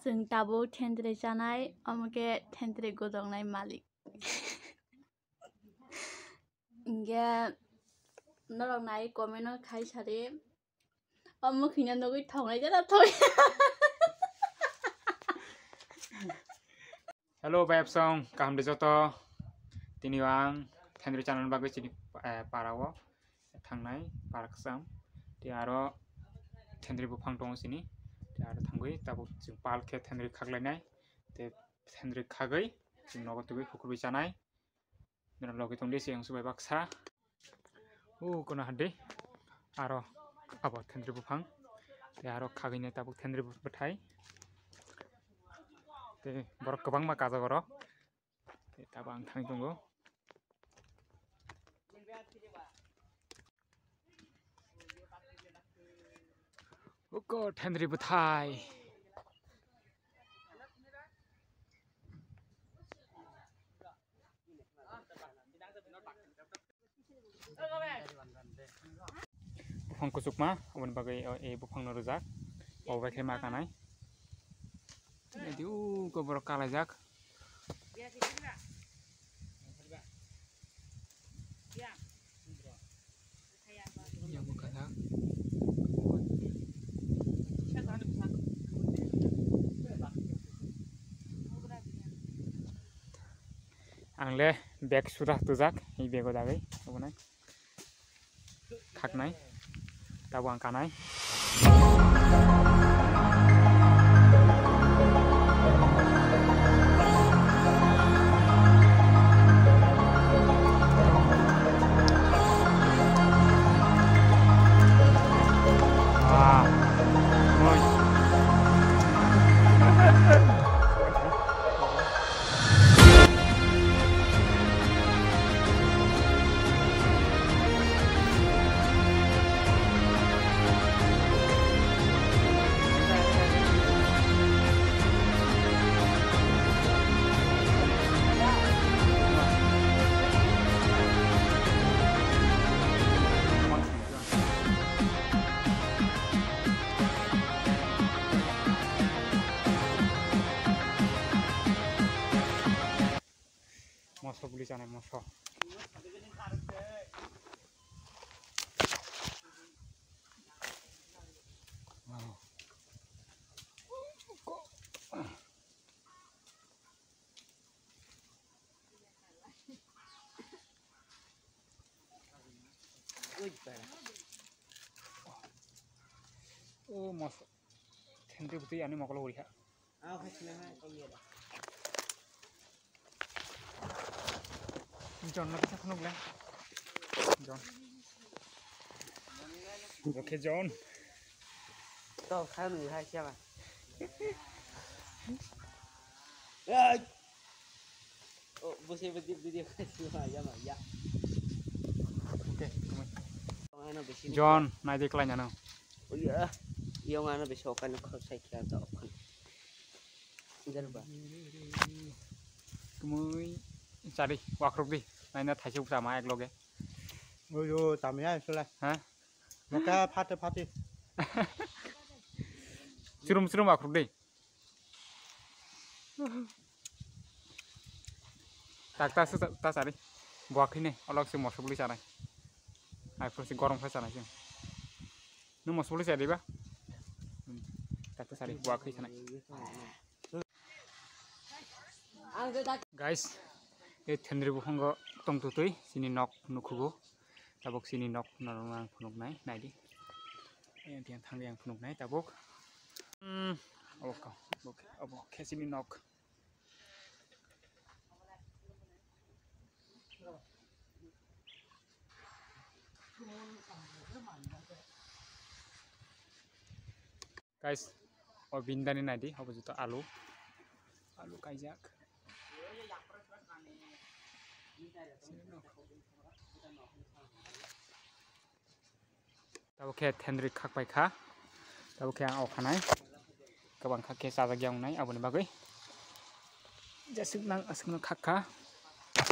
जों दाबो थेन्द्रे जानाय अमके थेन्द्रे गोदंनाय मालिक इंगे नरंनाय कमेन्ट खाइ सारे अमुखिना नगै थावनाय जाना थावै Halo Bayap Song, kaham dejoto tiniwang thendre channel bagui chini parawo thangnai paraksam ti aro thendre bufang dong sini ti aro thangui tabo jing palke thendre khaklainai te thendre khagai jing nogo tugui hukurbi janai nero logi tongdi sing subai baksa kono hande aro abo thendre bufang te aro khagainai tabo thendre buthai te borok kobang ma kaja goro te tabo ang thang tongo uko thendre buthai bufang kusukma abon bagai e bufang no rujak obai khai ma kanai diu ko borok kalajak angle bag sudah tujak ei bego dagai obonai khaknai tabo ang kanai moso buli janai moso moso thendre buti ani mokolo uri ha John lagi sakno bla John oke John to khai người hai xem à bố xem video mà ya oke John nai de klanya no oh iya iya ngana besokan ko sai kya to kan jarba kemui cari wakruk di naina thaisi sama ek loge Ôi tạm nhá số này ha một cái phát đi sirum wakruk di tak ta cari buak ini olok si moso buli sanai ai prosi gorong fa sanai sing nu moso buli cari ba tak ta cari buak ini sanai guys e thendre bufango tong tutui sini nok nukugo tabok sini nok narang phunuk nai naidi e tiang thang yang phunuk nai tabok oke abo sini nok guys o bindani naidi abo juto alu kaijak tabo ke thendre khak pai kha tabo ke ang okhanai kabang kha ke sajak yang nai aboni bagai jasuk nang asukno khak kha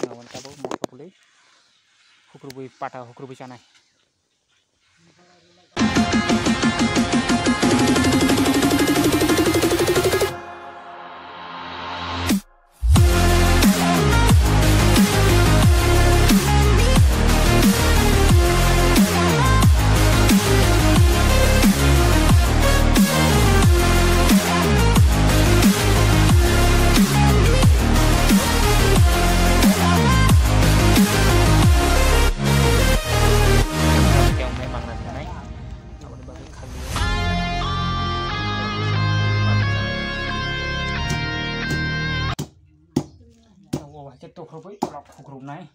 nawan tabo moso buli hukrubui pata hukrubui sanai khrup ấy lọc khrup này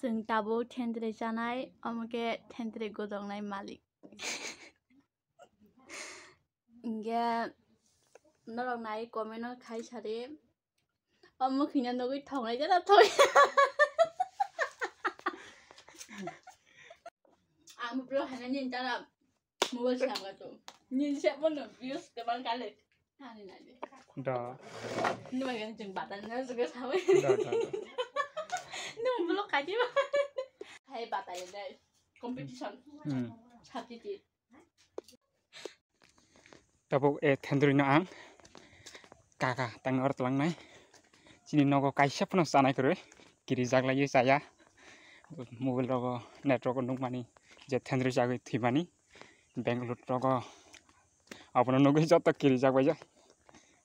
जों दाबो थेन्द्रे जानाय अमुके थेन्द्रे गोदोंनाय मालिक इंगे नरंनाय कमेन्ट खाइ सारे अमुखिना नगै थांनाय जाना थाय आं ब्रो हाना निन जाना मबाइल सागातो निन सेबनो भिउस गोबां गाले हानि नाले दा नमागन जों बादाना जगा साबाय दा nung belok aja hai batalya deh competition satiti tabuk thendri na ang kaka tangor telang nai sini nogo kaisa pun sanai kere kiri jak lagi saya mobil rogo net rogo nung mani je thendri jagai thimani Bangalore rogo apun nogo jota kiri jak baja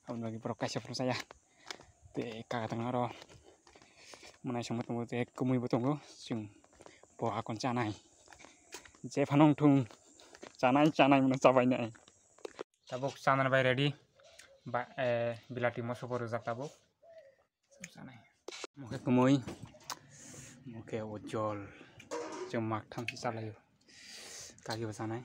apun lagi pro kaisa pun saya te kaka tangoro Mana semut semut kumui betongo sing boha kon canai je phanong thung canai mana sabai nai tabuk sanan bai ready ba bilati moso poru jak tabuk canai muke kumui muke ojol jemak thamsi salayo kagi basanai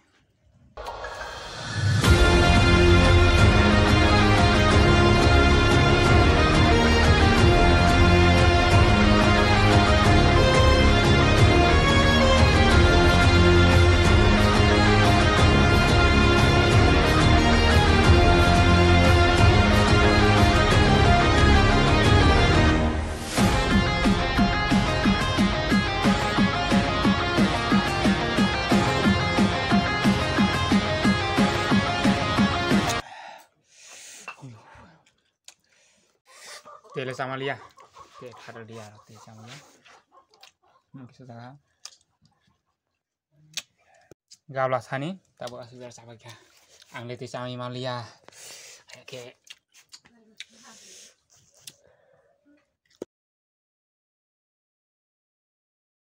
Tele sama lia, te khar dia te sama lia, mungkin sudah. Gablas hani, tabu asal dari sama kia, angle te sama malia, kayak